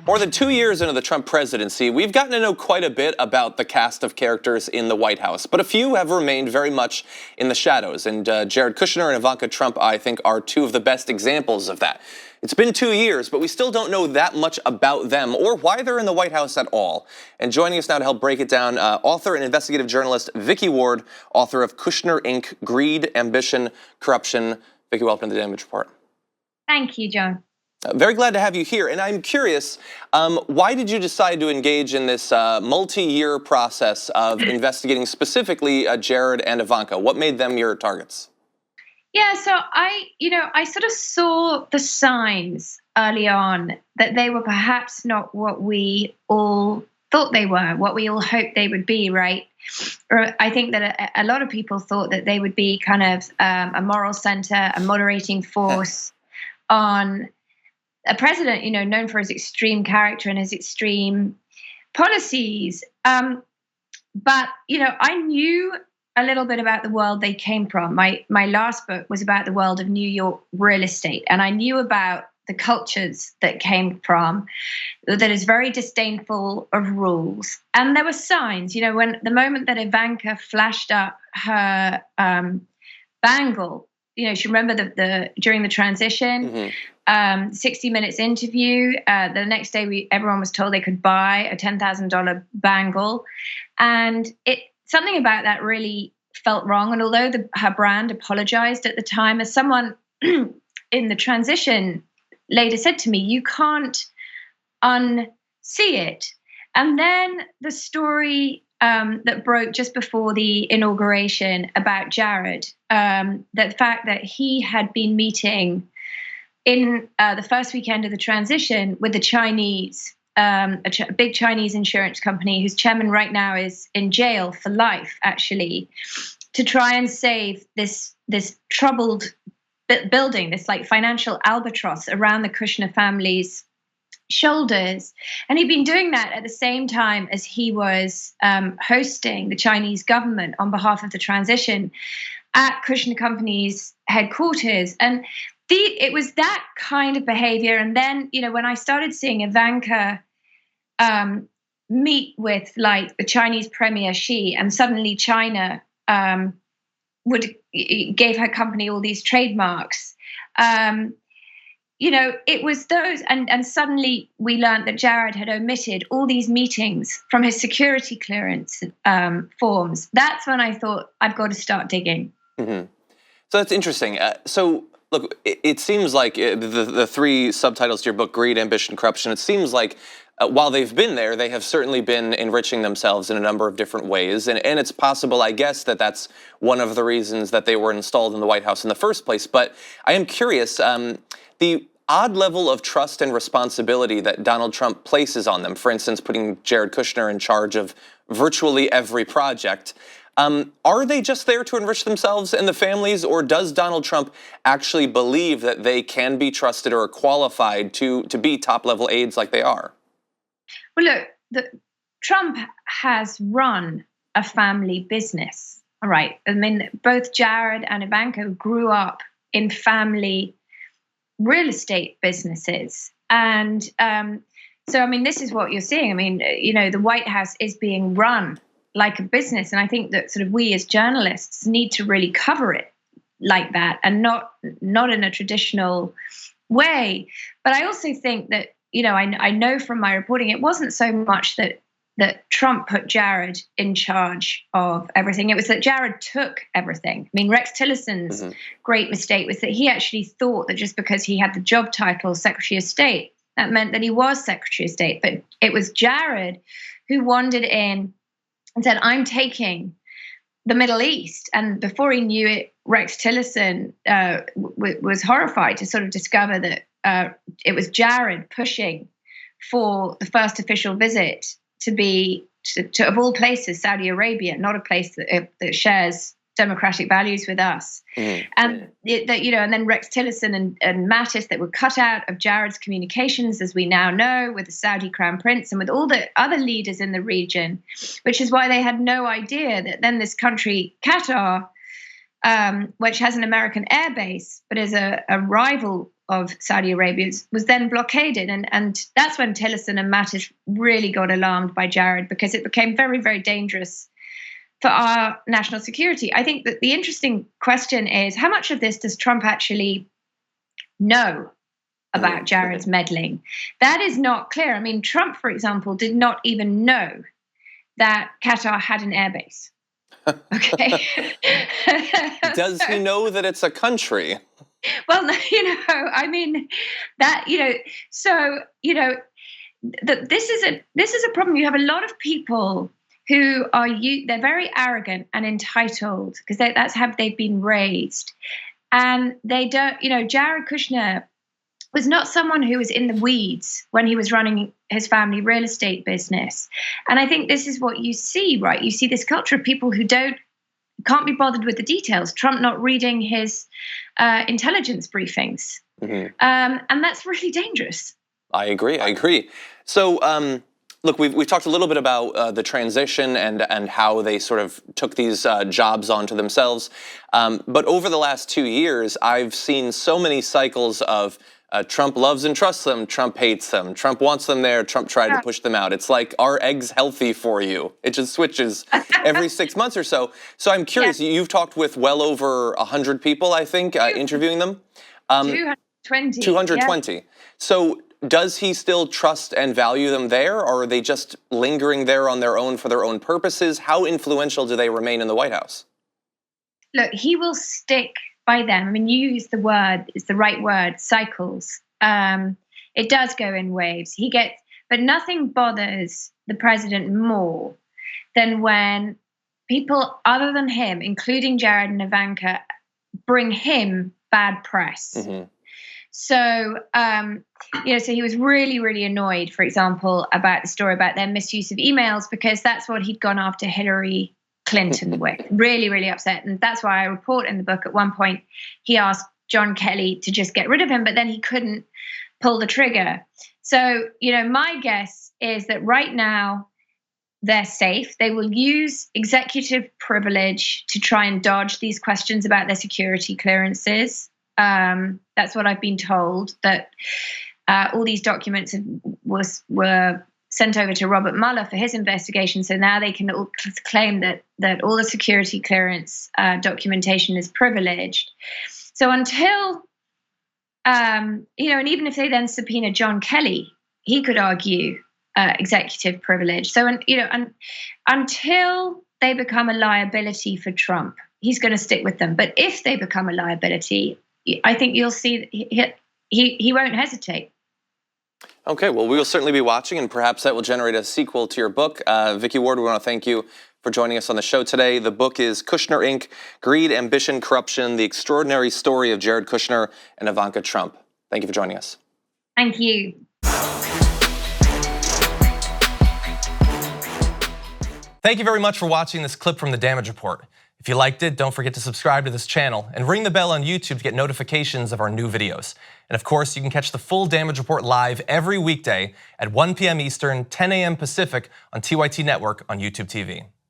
More than 2 years into the Trump presidency, we've gotten to know quite a bit about the cast of characters in the White House, but a few have remained very much in the shadows, and Jared Kushner and Ivanka Trump, I think, are two of the best examples of that. It's been 2 years, but we still don't know that much about them or why they're in the White House at all. And joining us now to help break it down, author and investigative journalist Vicky Ward, author of Kushner, Inc., Greed, Ambition, Corruption. Vicky, welcome to the Damage Report. Thank you, John. Very glad to have you here. And I'm curious, why did you decide to engage in this multi-year process of investigating specifically Jared and Ivanka? What made them your targets? Yeah, so I sort of saw the signs early on that they were perhaps not what we all thought they were, what we all hoped they would be, right? Or I think that a lot of people thought that they would be kind of a moral center, a moderating force on a president, known for his extreme character and his extreme policies. But, I knew a little bit about the world they came from. My last book was about the world of New York real estate. And I knew about the cultures that came from, that is very disdainful of rules. And there were signs, when the moment that Ivanka flashed up her bangle, she remember during the transition, 60 Minutes interview. The next day, everyone was told they could buy a $10,000 bangle, and something about that really felt wrong. And although her brand apologized at the time, as someone in the transition later said to me, you can't unsee it. And then the story that broke just before the inauguration about Jared, the fact that he had been meeting in the first weekend of the transition with the Chinese, a big Chinese insurance company whose chairman right now is in jail for life, actually, to try and save this troubled building, this like financial albatross around the Kushner family's shoulders. And he'd been doing that at the same time as he was hosting the Chinese government on behalf of the transition at Kushner Company's headquarters. And it was that kind of behavior. And then, when I started seeing Ivanka meet with like the Chinese Premier Xi, and suddenly China gave her company all these trademarks, it was those, and suddenly we learned that Jared had omitted all these meetings from his security clearance forms. That's when I thought, I've got to start digging. Mm-hmm. So that's interesting. Look, it seems like the three subtitles to your book, Greed, Ambition, Corruption, it seems like while they've been there, they have certainly been enriching themselves in a number of different ways. And it's possible, I guess, that that's one of the reasons that they were installed in the White House in the first place. But I am curious, the odd level of trust and responsibility that Donald Trump places on them, for instance, putting Jared Kushner in charge of virtually every project, are they just there to enrich themselves and the families, or does Donald Trump actually believe that they can be trusted or are qualified to be top-level aides like they are? Well, look, Trump has run a family business, all right? I mean, both Jared and Ivanka grew up in family real estate businesses. And so, I mean, this is what you're seeing. I mean, the White House is being run like a business. And I think that sort of we as journalists need to really cover it like that, and not in a traditional way. But I also think that, I know from my reporting, it wasn't so much that Trump put Jared in charge of everything. It was that Jared took everything. I mean, Rex Tillerson's great mistake was that he actually thought that just because he had the job title Secretary of State, that meant that he was Secretary of State. But it was Jared who wandered in and said, I'm taking the Middle East. And before he knew it, Rex Tillerson was horrified to sort of discover that it was Jared pushing for the first official visit to be, to of all places, Saudi Arabia, not a place that shares democratic values with us. And and then Rex Tillerson and Mattis that were cut out of Jared's communications, as we now know, with the Saudi Crown Prince and with all the other leaders in the region, which is why they had no idea that then this country, Qatar, which has an American air base, but is a rival of Saudi Arabia's, was then blockaded. And that's when Tillerson and Mattis really got alarmed by Jared, because it became very, very dangerous for our national security. I think that the interesting question is, how much of this does Trump actually know about Jared's meddling? That is not clear. I mean, Trump, for example, did not even know that Qatar had an airbase. Okay. Does he know that it's a country? Well, I mean, that, so, this is a problem. You have a lot of people who they're very arrogant and entitled, because that's how they've been raised. And they don't, Jared Kushner was not someone who was in the weeds when he was running his family real estate business. And I think this is what you see, right? You see this culture of people who can't be bothered with the details. Trump not reading his intelligence briefings. Mm-hmm. And that's really dangerous. I agree. So, look, we've talked a little bit about the transition and how they sort of took these jobs onto themselves. But over the last 2 years, I've seen so many cycles of Trump loves and trusts them, Trump hates them, Trump wants them there, Trump tried to push them out. It's like, are eggs healthy for you? It just switches every 6 months or so. So I'm curious, you've talked with well over 100 people, I think, interviewing them. 220. 220. Yeah. So does he still trust and value them there, or are they just lingering there on their own for their own purposes? How influential do they remain in the White House? Look, he will stick by them. I mean, you use the word, it's the right word, cycles. It does go in waves. But nothing bothers the president more than when people other than him, including Jared and Ivanka, bring him bad press. Mm-hmm. So, so he was really, really annoyed, for example, about the story about their misuse of emails, because that's what he'd gone after Hillary Clinton with. Really, really upset. And that's why I report in the book, at one point, he asked John Kelly to just get rid of him, but then he couldn't pull the trigger. So, my guess is that right now they're safe. They will use executive privilege to try and dodge these questions about their security clearances. That's what I've been told, that all these documents were sent over to Robert Mueller for his investigation. So now they can all claim that all the security clearance documentation is privileged. So until, and even if they then subpoena John Kelly, he could argue executive privilege. So, until they become a liability for Trump, he's going to stick with them. But if they become a liability, I think you'll see he won't hesitate. Okay, well, we will certainly be watching, and perhaps that will generate a sequel to your book. Vicki Ward, we want to thank you for joining us on the show today. The book is Kushner, Inc., Greed, Ambition, Corruption, The Extraordinary Story of Jared Kushner and Ivanka Trump. Thank you for joining us. Thank you. Thank you very much for watching this clip from The Damage Report. If you liked it, don't forget to subscribe to this channel and ring the bell on YouTube to get notifications of our new videos. And of course, you can catch the full Damage Report live every weekday at 1 p.m. Eastern, 10 a.m. Pacific on TYT Network on YouTube TV.